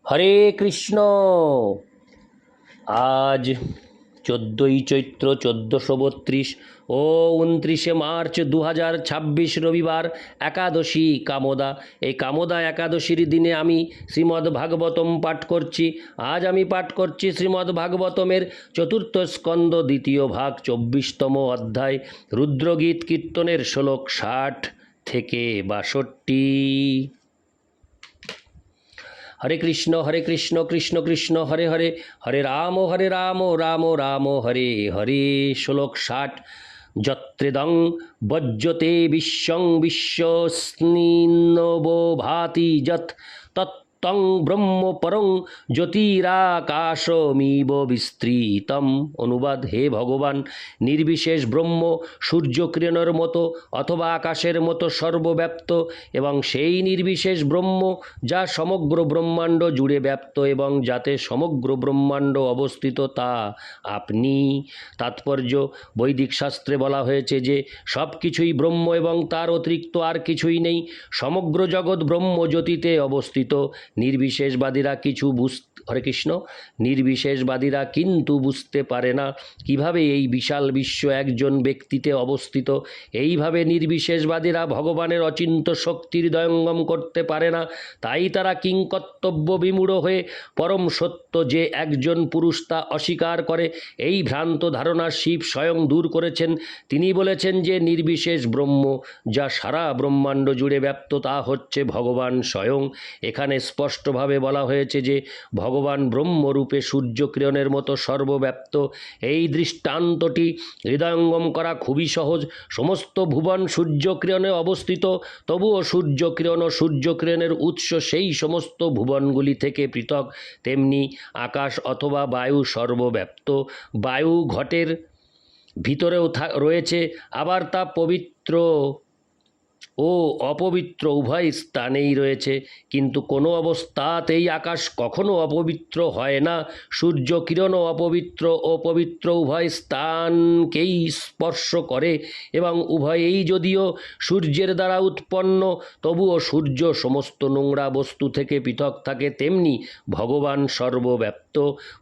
হরে কৃষ্ণ। আজ 14ই চৈত্র 1432 ও 29শে মার্চ 2026 রবিবার, একাদশী কামোদা। এই কামোদা একাদশীর দিনে আমি শ্রীমদ্ ভাগবতম পাঠ করছি। আজ আমি পাঠ করছি শ্রীমদ্ ভাগবতমের চতুর্থ স্কন্দ দ্বিতীয় ভাগ 24তম অধ্যায়, রুদ্রগীত কীর্তনের শ্লোক 60 থেকে 62। হরে কৃষ্ণ কৃষ্ণ কৃষ্ণ হরে হরে, হরে রাম রাম রাম হরে হরে। শ্লোক 60। যত্রেদং বজ্যতে বিশ্বং বিশ্বস্নিন্নবো ভাতি যৎ তত্ত্বং ব্রহ্ম পরং জ্যোতিরাকাশমিব বিস্তৃতম। অনুবাদ: হে ভগবান, নির্বিশেষ ব্রহ্ম সূর্যকিরণের মতো অথবা আকাশের মতো সর্বব্যাপ্ত, এবং সেই নির্বিশেষ ব্রহ্ম যা সমগ্র ব্রহ্মাণ্ড জুড়ে ব্যাপ্ত এবং যাতে সমগ্র ব্রহ্মাণ্ড অবস্থিত তা আপনি। তাৎপর্য: বৈদিক শাস্ত্রে বলা হয়েছে যে সব কিছুই ব্রহ্ম এবং তার অতিরিক্ত আর কিছুই নেই। সমগ্র জগৎ ব্রহ্মজ্যোতিতে অবস্থিত। নির্বিশেষবাদীরা হরে কৃষ্ণ। নির্বিশেষবাদীরা কিন্তু বুঝতে পারে না কিভাবে এই বিশাল বিশ্ব একজন ব্যক্তিতে অবস্থিত। এইভাবে নির্বিশেষবাদীরা ভগবানের অচিন্ত শক্তির হৃদয়ঙ্গম করতে পারে না। তাই তারা কিংকর্তব্য বিমূঢ় হয়ে পরম সত্য যে একজন পুরুষ তা অস্বীকার করে। এই ভ্রান্ত ধারণা শিব স্বয়ং দূর করেছেন। তিনি বলেছেন যে নির্বিশেষ ব্রহ্ম যা সারা ব্রহ্মাণ্ড জুড়ে ব্যাপ্ত তা হচ্ছে ভগবান স্বয়ং। এখানে স্পষ্টভাবে বলা হয়েছে যে ভগবান ব্রহ্মরূপে সূর্যকিরণের মতো সর্বব্যাপ্ত। এই দৃষ্টান্তটি হৃদয়ঙ্গম করা খুবই সহজ। সমস্ত ভুবন সূর্যকিরণে অবস্থিত, তবুও সূর্যকিরণ ও সূর্যকিরণের উৎস সেই সমস্ত ভুবনগুলি থেকে পৃথক। তেমনি আকাশ অথবা বায়ু সর্বব্যাপ্ত। বায়ু ঘটের ভিতরেও রয়েছে, আবার তা পবিত্র ও অপবিত্র উভয় স্থানেই রয়েছে। কিন্তু কোনো অবস্থাতেই আকাশ কখনো অপবিত্র হয় না। সূর্য কিরণও অপবিত্র ও পবিত্র উভয় স্থানকেই স্পর্শ করে, এবং উভয়েই যদিও সূর্যের দ্বারা উৎপন্ন, তবুও সূর্য সমস্ত নোংরা বস্তু থেকে পৃথক থাকে। তেমনি ভগবান সর্বব্যাপ্ত।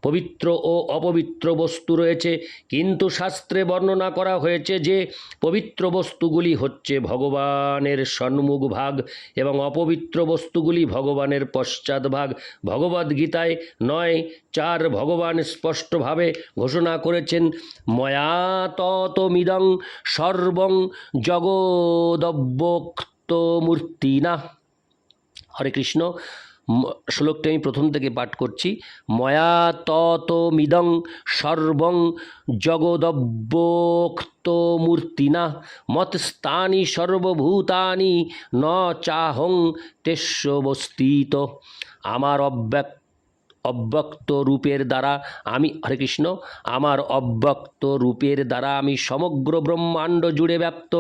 পবিত্র ও অপবিত্র বস্তু রয়েছে, কিন্তু শাস্ত্রে বর্ণনা করা হয়েছে যে পবিত্র বস্তুগুলি হচ্ছে ভগবানের সম্মুখ ভাগ এবং অপবিত্র বস্তুগুলি ভগবানের পশ্চাৎ ভাগ। ভগবদ্গীতায় 9:4 ভগবান স্পষ্টভাবে ঘোষণা করেছেন, ময়া ততমিদং সর্বং জগদব্যক্তমূর্তিনা। হরে কৃষ্ণ। শ্লোকটি আমি প্রথম থেকে পাঠ করছি। ময়া ততমিদং সর্বং জগদব্যক্তমূর্তিনা মৎস্থানি সর্বভূতানি ন চাহং তেষ্যবস্থিত। আমার অব্যক্ত রূপের দ্বারা আমি হরে কৃষ্ণ আমার অব্যক্ত রূপের দ্বারা আমি সমগ্র ব্রহ্মাণ্ড জুড়ে ব্যাপ্ত।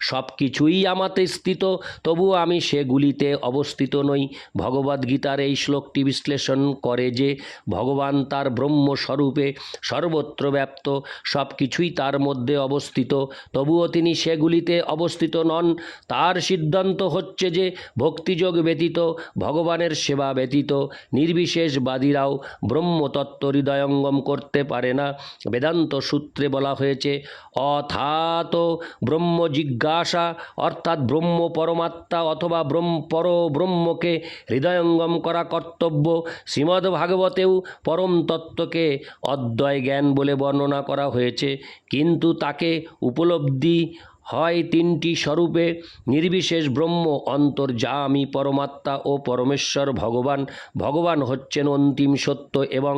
সব কিছুই আমাতে স্থিত, তবুও আমি সেগুলিতে অবস্থিত নই। ভগবদ্গীতার এই শ্লোকটি বিশ্লেষণ করে যে ভগবান তার ব্রহ্মস্বরূপে সর্বত্র ব্যাপ্ত। সব কিছুই তার মধ্যে অবস্থিত, তবুও তিনি সেগুলিতে অবস্থিত নন। তার সিদ্ধান্ত হচ্ছে যে ভক্তিযোগ ব্যতীত, ভগবানের সেবা ব্যতীত নির্বিশেষবাদীরাও ব্রহ্মতত্ত্ব হৃদয়ঙ্গম করতে পারে না। বেদান্ত সূত্রে বলা হয়েছে, অথাত ব্রহ্ম জিজ্ঞাসা, অর্থাৎ ব্রহ্ম পরমাত্মা অথবা পরব্রহ্মকে হৃদয়ঙ্গম করা কর্তব্য। শ্রীমদ্ ভাগবতেও পরম তত্ত্বকে অদ্বয় জ্ঞান বলে বর্ণনা করা হয়েছে, কিন্তু তাকে উপলব্ধি হয় তিনটি স্বরূপে: নির্বিশেষ ব্রহ্ম, অন্তর্যামী পরমাত্মা ও পরমেশ্বর ভগবান। ভগবান হচ্ছেন অন্তিম সত্য, এবং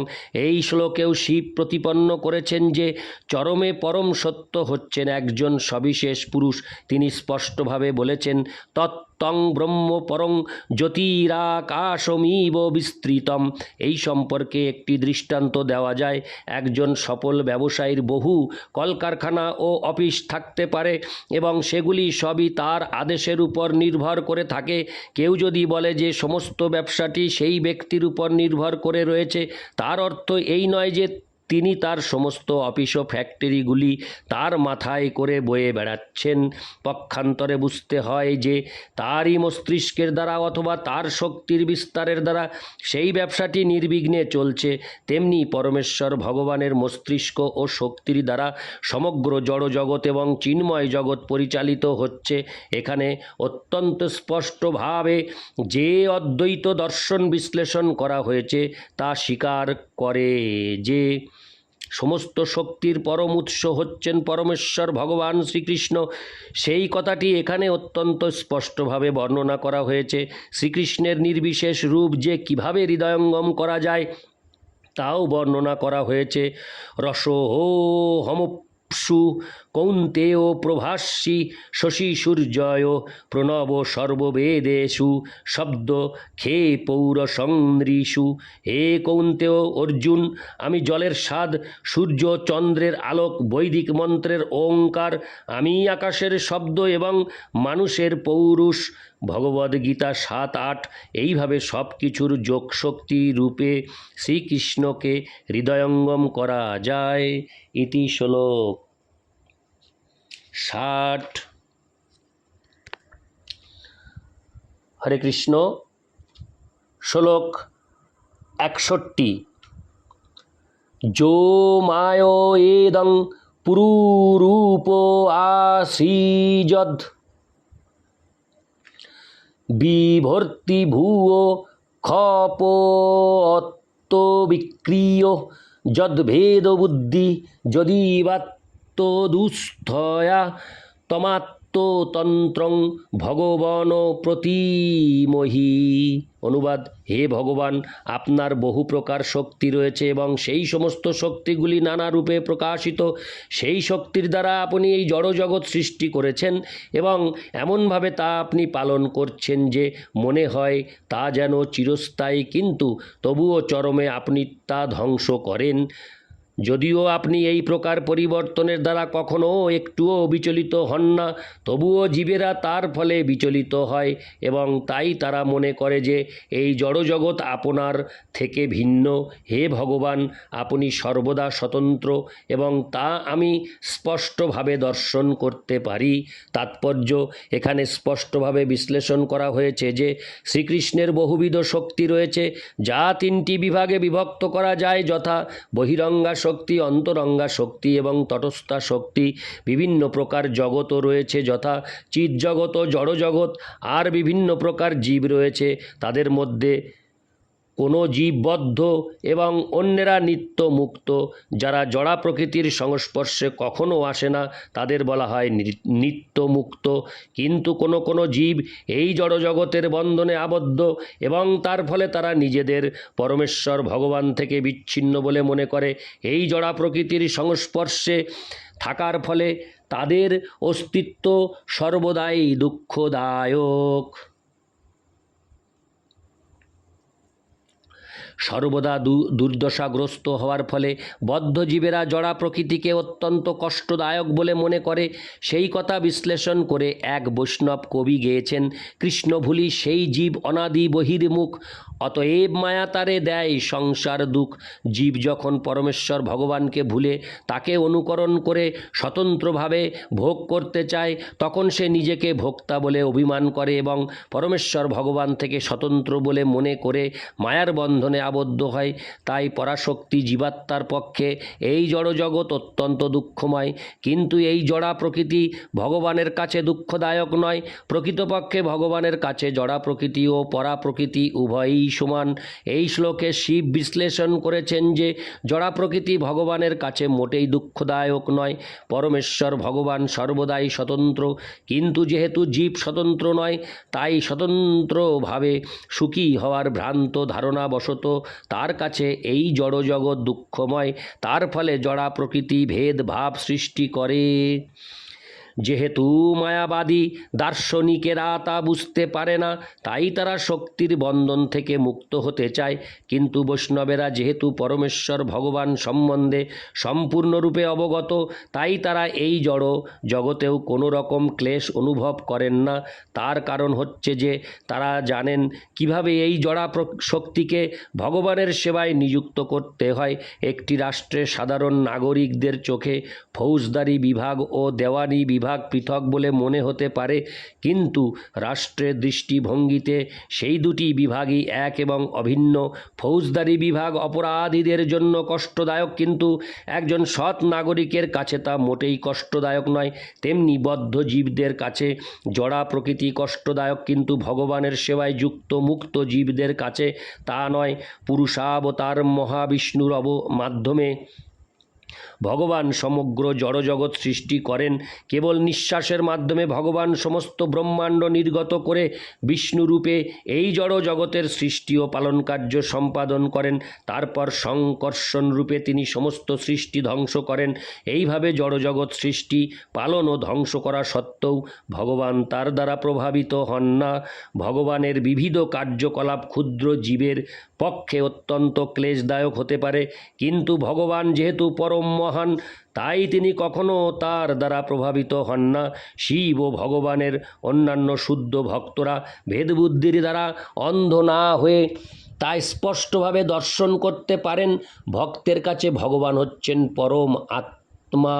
এই শ্লোকেও শিব প্রতিপন্ন করেছেন যে চরমে পরম সত্য হচ্ছেন একজন সবিশেষ পুরুষ। তিনি স্পষ্টভাবে বলেছেন, তত্ত্বং ব্রহ্ম পরং জ্যোতিরাকাশমিব বিস্তৃতম। এই সম্পর্কে একটি দৃষ্টান্ত দেওয়া যায়। একজন সফল ব্যবসায়ীর বহু কলকারখানা ও অফিস থাকতে পারে, এবং সেগুলি সবই তার আদেশের উপর নির্ভর করে থাকে। কেউ যদি বলে যে সমস্ত ব্যবসাটি সেই ব্যক্তির উপর নির্ভর করে রয়েছে, তার অর্থ এই নয় যে তিনি তার সমস্ত অফিস ও ফ্যাক্টরিগুলি তার মাথায় করে বয়ে বেড়াচ্ছেন। পক্ষান্তরে বুঝতে হয় যে তারই মস্তিষ্কের দ্বারা অথবা তার শক্তির বিস্তারের দ্বারা সেই ব্যবসাটি নির্বিঘ্নে চলছে, তেমনি পরমেশ্বর ভগবানের মস্তিষ্ক ও শক্তির দ্বারা সমগ্র জড়জগৎ এবং চিন্ময় জগৎ পরিচালিত হচ্ছে। এখানে অত্যন্ত স্পষ্টভাবে যে অদ্বৈত দর্শন বিশ্লেষণ করা হয়েছে তা স্বীকার করে যে সমস্ত শক্তির পরম উৎস হচ্ছেন পরমেশ্বর ভগবান শ্রীকৃষ্ণ। সেই কথাটি এখানে অত্যন্ত স্পষ্টভাবে বর্ণনা করা হয়েছে। শ্রীকৃষ্ণের নির্বিশেষ রূপ যে কিভাবে হৃদয়ঙ্গম করা যায় তাও বর্ণনা করা হয়েছে। রসোহো হমপ্সু কৌন্তেয় প্রভাস্যি শশী সূর্যয় প্রণব সর্ববেদেষু শব্দ খে পৌর সংদৃশু। হে কৌন্তেয় অর্জুন, আমি জলের স্বাদ, সূর্য চন্দ্রের আলোক, বৈদিক মন্ত্রের ওঙ্কার, আমি আকাশের শব্দ এবং মানুষের পৌরুষ। ভগবদ্গীতা 7-8। এইভাবে সব কিছুর যোগশক্তি রূপে শ্রীকৃষ্ণকে হৃদয়ঙ্গম করা যায়। ইতি শ্লোক 60। হরে কৃষ্ণ। শ্লোক 61। যো মায় এদং পুরুরূপ আসৃজদ বিভর্তি ভুয়ো খপোত্ত বিক্রিয় যদ্ভেদ বুদ্ধি যদিবাত্তদুস্থয়া তমাত্মতন্ত্রং ভগবান প্রতিমহি। অনুবাদ: হে ভগবান, আপনার বহু প্রকার শক্তি রয়েছে এবং সেই সমস্ত শক্তিগুলি নানা রূপে প্রকাশিত। সেই শক্তির দ্বারা আপনি এই জড়জগৎ সৃষ্টি করেছেন এবং এমনভাবে তা আপনি পালন করছেন যে মনে হয় তা যেন চিরস্থায়ী, কিন্তু তবুও চরমে আপনি তা ধ্বংস করেন। যদিও আপনি এই প্রকার পরিবর্তনের দ্বারা কখনো একটুও বিচলিত হন না, তবুও জীবেরা তার ফলে বিচলিত হয় এবং তাই তারা মনে করে যে এই জড়জগৎ আপনার থেকে ভিন্ন। হে ভগবান, আপনি সর্বদা স্বতন্ত্র এবং তা আমি স্পষ্টভাবে দর্শন করতে পারি। তাৎপর্য: এখানে স্পষ্টভাবে বিশ্লেষণ করা হয়েছে যে শ্রীকৃষ্ণের বহুবিধ শক্তি রয়েছে, যা 3টি বিভাগে বিভক্ত করা যায়, যথা বহিরঙ্গা শক্তি, অন্তরঙ্গা শক্তি এবং তটস্থা শক্তি। বিভিন্ন প্রকার জগৎও রয়েছে, যথা চিৎজগৎ ও জড়জগৎ। আর বিভিন্ন প্রকার জীব রয়েছে, তাদের মধ্যে কোনো জীব বদ্ধ এবং অন্যেরা নিত্য মুক্ত। যারা জড়া প্রকৃতির সংস্পর্শে কখনো আসে না তাদের বলা হয় নিত্য মুক্ত। কিন্তু কোনো কোনো জীব এই জড়জগতের বন্ধনে আবদ্ধ এবং তার ফলে তারা নিজেদের পরমেশ্বর ভগবান থেকে বিচ্ছিন্ন বলে মনে করে। এই জড়া প্রকৃতির সংস্পর্শে থাকার ফলে তাদের অস্তিত্ব সর্বদাই দুঃখদায়ক। সর্বদা দুর্দশাগ্রস্ত হওয়ার ফলে বদ্ধ জীবেরা জড়া প্রকৃতিকে অত্যন্ত কষ্টদায়ক বলে মনে করে। সেই কথা বিশ্লেষণ করে এক বৈষ্ণব কবি গেয়েছেন: কৃষ্ণভুলি সেই জীব অনাদি বহির্মুখ, অতএব মায়া তারে দেয় সংসার দুঃখ। জীব যখন পরমেশ্বর ভগবানকে ভুলে তাকে অনুকরণ করে স্বতন্ত্রভাবে ভোগ করতে চায়, তখন সে নিজেকে ভোক্তা বলে অভিমান করে এবং পরমেশ্বর ভগবান থেকে স্বতন্ত্র বলে মনে করে মায়ার বন্ধনে আবদ্ধ হয়। তাই পরাশক্তি জীবাত্মার পক্ষে এই জড়জগৎ অত্যন্ত দুঃখময়। কিন্তু এই জড়া প্রকৃতি ভগবানের কাছে দুঃখদায়ক নয়। প্রকৃতপক্ষে ভগবানের কাছে জড়া প্রকৃতি ও পরা প্রকৃতি উভয়ই সমান। এই শ্লোকে শিব বিশ্লেষণ করেছেন যে জড়া প্রকৃতি ভগবানের কাছে মোটেই দুঃখদায়ক নয়। পরমেশ্বর ভগবান সর্বদাই স্বতন্ত্র, কিন্তু যেহেতু জীব স্বতন্ত্র নয়, তাই স্বতন্ত্রভাবে সুখী হওয়ার ভ্রান্ত ধারণাবশত তার কাছে এই জড়জগৎ দুঃখময়। তার ফলে জড়া প্রকৃতি ভেদ ভাব সৃষ্টি করে। যেহেতু মায়াবাদী দার্শনিকেরা তা বুঝতে পারে না, তাই তারা শক্তির বন্ধন থেকে মুক্ত হতে চায়। কিন্তু বৈষ্ণবেরা যেহেতু পরমেশ্বর ভগবান সম্বন্ধে সম্পূর্ণরূপে অবগত, তাই তারা এই জড় জগতেও কোনো রকম ক্লেশ অনুভব করেন না। তার কারণ হচ্ছে যে তারা জানেন কিভাবে এই জড়া শক্তিকে ভগবানের সেবায় নিযুক্ত করতে হয়। একটি রাষ্ট্রের সাধারণ নাগরিকদের চোখে ফৌজদারি বিভাগ ও দেওয়ানি বিভাগ পৃথক বলে মনে হতে পারে, কিন্তু রাষ্ট্রের দৃষ্টিভঙ্গিতে সেই দুটি বিভাগই এক এবং অভিন্ন। ফৌজদারি বিভাগ অপরাধীদের জন্য কষ্টদায়ক, কিন্তু একজন সৎ নাগরিকের কাছে তা মোটেই কষ্টদায়ক নয়। তেমনি বদ্ধ জীবদের কাছে জড়া প্রকৃতি কষ্টদায়ক, কিন্তু ভগবানের সেবায় যুক্ত মুক্ত জীবদের কাছে তা নয়। পুরুষাবতার মহাবিষ্ণুর মাধ্যমে ভগবান সমগ্র জড়জগৎ সৃষ্টি করেন। কেবল নিঃশ্বাসের মাধ্যমে ভগবান সমস্ত ব্রহ্মাণ্ড নির্গত করে বিষ্ণুরূপে এই জড় জগতের সৃষ্টি ও পালন কার্য সম্পাদন করেন। তারপর সংকর্ষণ রূপে তিনি সমস্ত সৃষ্টি ধ্বংস করেন। এইভাবে জড়জগৎ সৃষ্টি পালন ও ধ্বংস করা সত্ত্বেও ভগবান তার দ্বারা প্রভাবিত হন না। ভগবানের বিবিধ কার্যকলাপ ক্ষুদ্র জীবের পক্ষে অত্যন্ত ক্লেশদায়ক হতে পারে, কিন্তু ভগবান যেহেতু পরম মহান, তাই তিনি কখনো তার দ্বারা প্রভাবিত হন না। শিব ও ভগবানের অন্যান্য শুদ্ধ ভক্তরা ভেদবুদ্ধির দ্বারা অন্ধ না হয়ে তাই স্পষ্টভাবে দর্শন করতে পারেন। ভক্তের কাছে ভগবান হচ্ছেন পরম আত্মা।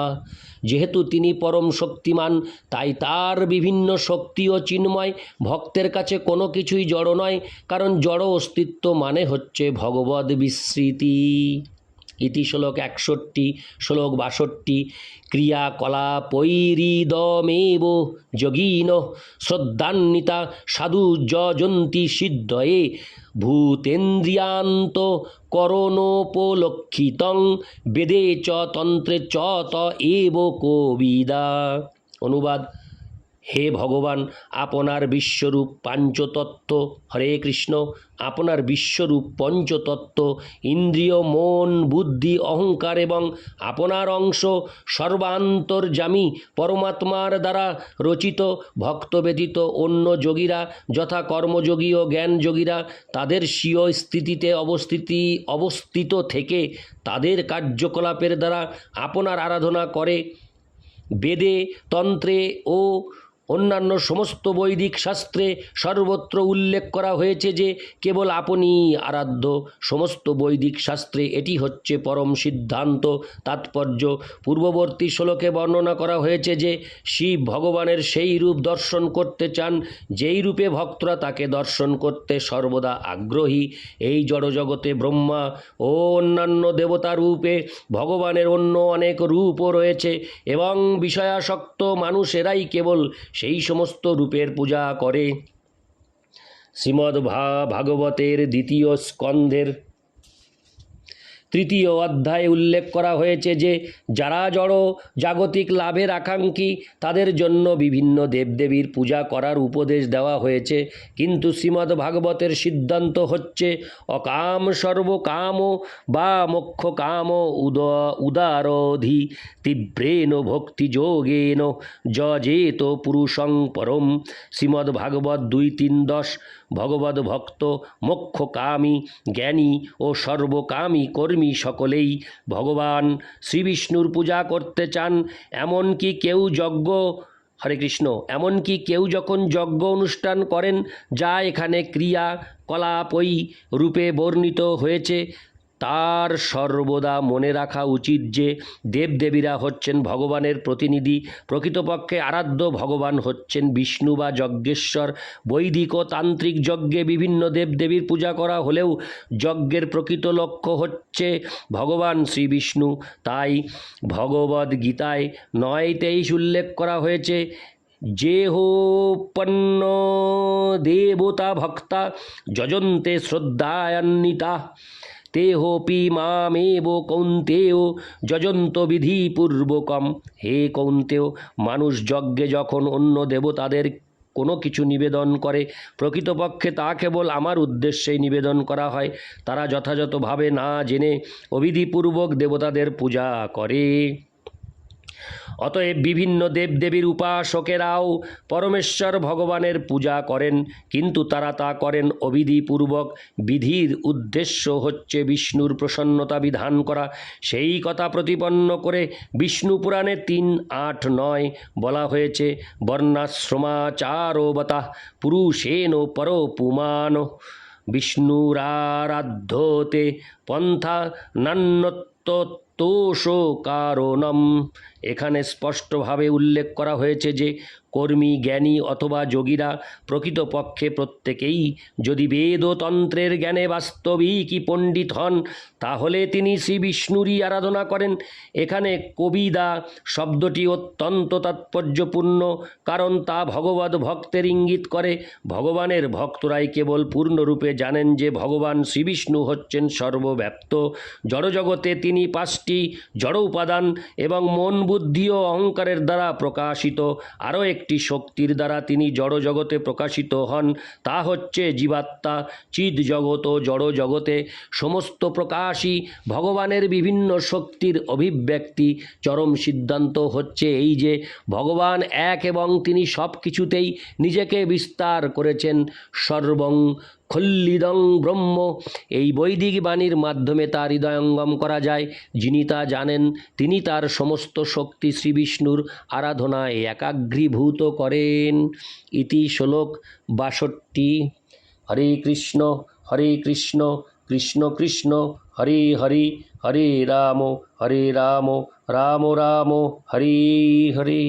যেহেতু তিনি পরম শক্তিমান, তাই তার বিভিন্ন শক্তি ও চিন্ময়। ভক্তের কাছে কোনো কিছুই জড় নয়, কারণ জড় অস্তিত্ব মানে হচ্ছে ভগবদ বিস্মৃতি। ইতি শ্লোক 61, শ্লোক 62। ক্রিয়াকলাপৈরিদমেব যোগিন শ্রদ্ধান্বিতা সাধু যজন্তি সিদ্ধয়ে ভূতেন্দ্রিয়ান্ত করণোপলক্ষিতং বেদে চ তন্ত্রে চ ত এব কোবিদা। অনুবাদ: হে ভগবান, আপনার বিশ্বরূপ পাঞ্চতত্ত্ব। হরে কৃষ্ণ। আপনার বিশ্বরূপ পঞ্চতত্ত্ব, ইন্দ্রিয়, মন, বুদ্ধি, অহংকার এবং আপনার অংশ সর্বান্তর্যামী পরমাত্মার দ্বারা রচিত। ভক্ত ব্যতীত অন্য যোগীরা, যথা কর্মযোগী ও জ্ঞানযোগীরা, তাদের স্বীয় স্থিতিতে অবস্থিত থেকে তাদের কার্যকলাপের দ্বারা আপনার আরাধনা করে। বেদে, তন্ত্রে ও অন্যান্য সমস্ত বৈদিক শাস্ত্রে সর্বত্র উল্লেখ করা হয়েছে যে কেবল আপনিই আরাধ্য। সমস্ত বৈদিক শাস্ত্রে এটি হচ্ছে পরম সিদ্ধান্ত। তাৎপর্য: পূর্ববর্তী শ্লোকে বর্ণনা করা হয়েছে যে শিব ভগবানের সেই রূপ দর্শন করতে চান যেই রূপে ভক্তরা তাকে দর্শন করতে সর্বদা আগ্রহী। এই জড়জগতে ব্রহ্মা ও অন্যান্য দেবতা রূপে ভগবানের অন্য অনেক রূপও রয়েছে, এবং বিষয়াসক্ত মানুষেরাই কেবল সেই সমস্ত রূপের পূজা করে। শ্রীমদ্ ভাগবতের দ্বিতীয় স্কন্ধের 3য় অধ্যায়ে উল্লেখ করা হয়েছে যে যারা জড় জাগতিক লাভের আকাঙ্ক্ষী, তাদের জন্য বিভিন্ন দেবদেবীর পূজা করার উপদেশ দেওয়া হয়েছে। কিন্তু শ্রীমদ্ ভাগবতের সিদ্ধান্ত হচ্ছে অকাম সর্বকাম বা মোক্ষ কাম উদারধি তীব্রেণ ভক্তিযোগেন যজেত পুরুষং পরম। শ্রীমদ্ ভাগবত 2:3-10। ভগবদ ভক্ত, মোক্ষকামী, জ্ঞানী ও সর্বকামী কর্মী সকলেই ভগবান শ্রীবিষ্ণুর পূজা করতে চান। এমনকি কেউ যখন যজ্ঞ অনুষ্ঠান করেন, যা এখানে ক্রিয়া কলাপই রূপে বর্ণিত হয়েছে, তার সর্বদা মনে রাখা উচিত যে দেবদেবীরা হচ্ছেন ভগবানের প্রতিনিধি। প্রকৃতপক্ষে আরাধ্য ভগবান হচ্ছেন বিষ্ণু বা যজ্ঞেশ্বর। বৈদিক ও তান্ত্রিক যজ্ঞে বিভিন্ন দেবদেবীর পূজা করা হলেও যজ্ঞের প্রকৃত লক্ষ্য হচ্ছে ভগবান শ্রীবিষ্ণু। তাই ভগবদ্গীতায় 9:23 উল্লেখ করা হয়েছে, যেহোপন্ন দেবতা ভক্তা যজন্তে শ্রদ্ধায়ান্বিতা তেহোপি মামেব কৌন্তেয় যজন্ত বিধিপূর্বকম। হে কৌন্তেয়, মানুষ যজ্ঞে যখন অন্য দেবতাদের কোনো কিছু নিবেদন করে, প্রকৃতপক্ষে তা কেবল আমার উদ্দেশ্যেই নিবেদন করা হয়। তারা যথাযথভাবে না জেনে অবিধিপূর্বক দেবতাদের পূজা করে। অতএব বিভিন্ন দেবদেবীর উপাসকেরাও পরমেশ্বর ভগবানের পূজা করেন, কিন্তু তারা তা করেন অবিধিপূর্বক। বিধির উদ্দেশ্য হচ্ছে বিষ্ণুর প্রসন্নতা বিধান করা। সেই কথা প্রতিপন্ন করে বিষ্ণু পুরাণে 3:8-9 বলা হয়েছে, বর্ণাশ্রমাচারোবতাঃ পুরুষেণ পর পুমান বিষ্ণুরারাধ্যতে পন্থা নান্যতোষ কারণম। এখানে স্পষ্টভাবে উল্লেখ করা হয়েছে যে কর্মী, জ্ঞানী অথবা যোগীরা প্রকৃতপক্ষে প্রত্যেকেই যদি বেদ ও তন্ত্রের জ্ঞানে বাস্তবিকই পণ্ডিত হন, তাহলে তিনি শ্রী বিষ্ণুরই আরাধনা করেন। এখানে কবিদা শব্দটি অত্যন্ত তাৎপর্যপূর্ণ, কারণ তা ভগবদ ভক্তের ইঙ্গিত করে। ভগবানের ভক্তরাই কেবল পূর্ণরূপে জানেন যে ভগবান শ্রীবিষ্ণু হচ্ছেন সর্বব্যাপ্ত। জড়জগতে তিনি 5টি জড় উপাদান এবং মন, বুদ্ধি ও অহংকারের দ্বারা প্রকাশিত। আরও একটি শক্তির দ্বারা তিনি জড় জগতে প্রকাশিত হন, তা হচ্ছে জীবাত্মা। চিদ জগৎ ও জড় জগতে সমস্ত প্রকাশই ভগবানের বিভিন্ন শক্তির অভিব্যক্তি। চরম সিদ্ধান্ত হচ্ছে এই যে ভগবান এক এবং তিনি সব কিছুতেই নিজেকে বিস্তার করেছেন। সর্বং খল্লিদং ব্রহ্ম, এই বৈদিক বাণীর মাধ্যমে তার হৃদয়ঙ্গম করা যায়। যিনি তা জানেন তিনি তার সমস্ত শক্তি শ্রীবিষ্ণুর আরাধনায় একাগ্রীভূত করেন। ইতি শ্লোক 62। হরে কৃষ্ণ কৃষ্ণ কৃষ্ণ হরে হরে, হরে রাম রাম রাম হরে হরে।